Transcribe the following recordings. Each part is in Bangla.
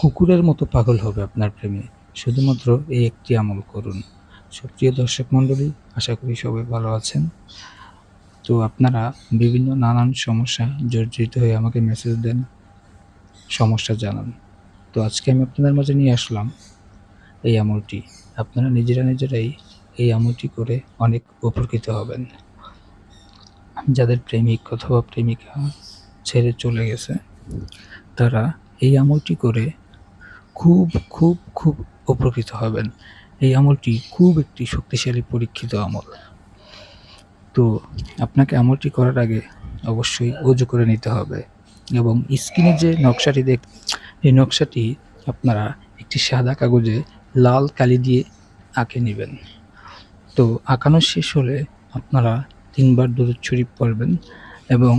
কুকুরের মতো পাগল হবে আপনার প্রেমে। শুধুমাত্র এই একটি আমল করুন। সুপ্রিয় দর্শক মণ্ডলী, আশা করি সবাই ভালো আছেন। তো আপনারা বিভিন্ন নানান সমস্যা জর্জরিত হয়ে আমাকে মেসেজ দেন, সমস্যা জানান। তো আজকে আমি আপনাদের মাঝে নিয়ে আসলাম এই আমলটি। আপনারা নিজেরাই এই আমলটি করে অনেক উপকৃত হবেন। যাদের প্রেমিক অথবা প্রেমিকা ছেড়ে চলে গেছে, তারা এই আমলটি করে খুব খুব খুব উপকৃত হবেন। এই আমলটি খুব একটি শক্তিশালী পরীক্ষিত আমল। তো আপনাকে আমলটি করার আগে অবশ্যই ওযু করে নিতে হবে এবং স্ক্রিনে যে নকশাটি এই নকশাটি আপনারা একটি সাদা কাগজে লাল কালি দিয়ে আঁকে নেবেন। তো আঁকানো শেষ হলে আপনারা 3 বার দুরূদ শরীফ পড়বেন এবং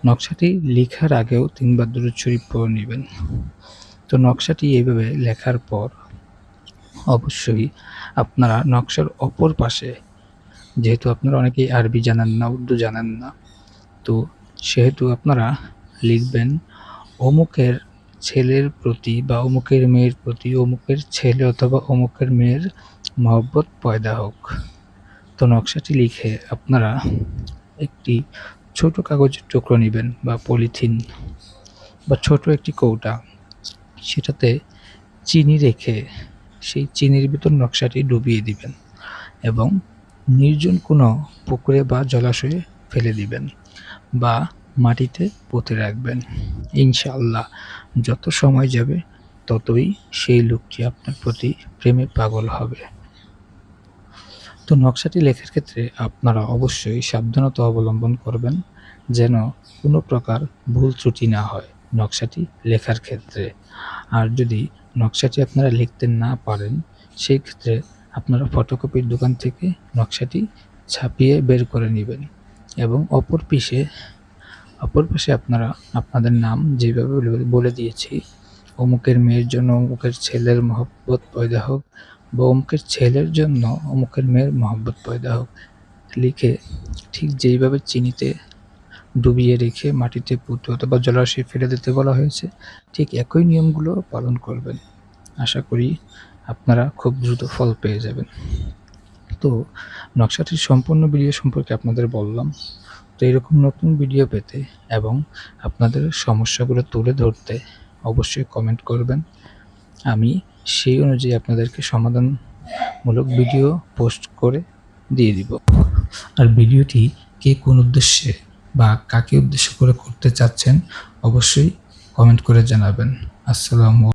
নকশাটি লেখার আগেও 3 বার দুরূদ শরীফ পড়ে নেবেন। তো নকশাটি এইভাবে লেখার পর অবশ্যই আপনারা নকশার অপর পাশে, যেহেতু আপনারা অনেকেই আরবি জানেন না, উর্দু জানেন না, তো সেহেতু আপনারা লিখবেন অমুকের ছেলের প্রতি বা অমুকের মেয়ের প্রতি অমুকের ছেলে অথবা অমুকের মেয়ের মহব্বত পয়দা হোক। তো নকশাটি লিখে আপনারা একটি ছোট কাগজের টুকরো নেবেন বা পলিথিন বা ছোট একটি কৌটা, সেটাতে চিনি রেখে সেই চিনির ভিতর নকশাটি ডুবিয়ে দিবেন এবং নির্জন কোনো পুকুরে বা জলাশয়ে ফেলে দিবেন বা মাটিতে পুঁতে রাখবেন। ইনশাআল্লাহ যত সময় যাবে ততই সেই লোকটি আপনার প্রতি প্রেমে পাগল হবে। তো নকশাটি লেখার ক্ষেত্রে আপনারা অবশ্যই সাবধানতা অবলম্বন করবেন যেন কোনো প্রকার ভুল ত্রুটি না হয় নকশাটি লেখার ক্ষেত্রে। আর যদি নকশাটি আপনারা লিখতে না পারেন, সেই ক্ষেত্রে আপনারা ফটোকপির দোকান থেকে নকশাটি ছাপিয়ে বের করে নেবেন এবং অপর পাশে আপনারা আপনাদের নাম যেভাবে বলে দিয়েছি, অমুকের মেয়ের জন্য অমুকের ছেলের মহব্বত পয়দা হোক বা অমুকের ছেলের জন্য অমুকের মেয়ের মহব্বত পয়দা হোক, লিখে ঠিক যেইভাবে চিনিতে ডুবিয়ে রেখে মাটিতে পুঁতে অথবা জলাশয়ে ফেলে দিতে বলা হয়েছে, ঠিক একই নিয়মগুলো পালন করবেন। আশা করি আপনারা খুব দ্রুত ফল পেয়ে যাবেন। তো নকশাটির সম্পূর্ণ ভিডিও সম্পর্কে আপনাদের বললাম। তো এরকম নতুন ভিডিও পেতে এবং আপনাদের সমস্যাগুলো তুলে ধরতে অবশ্যই কমেন্ট করবেন। আমি সেই অনুযায়ী আপনাদেরকে সমাধানমূলক ভিডিও পোস্ট করে দিয়ে দিব। আর ভিডিওটি কে কোন উদ্দেশ্যে বা কাকে উদ্দেশ্য করে করতে চাচ্ছেন অবশ্যই কমেন্ট করে জানাবেন। আসসালামু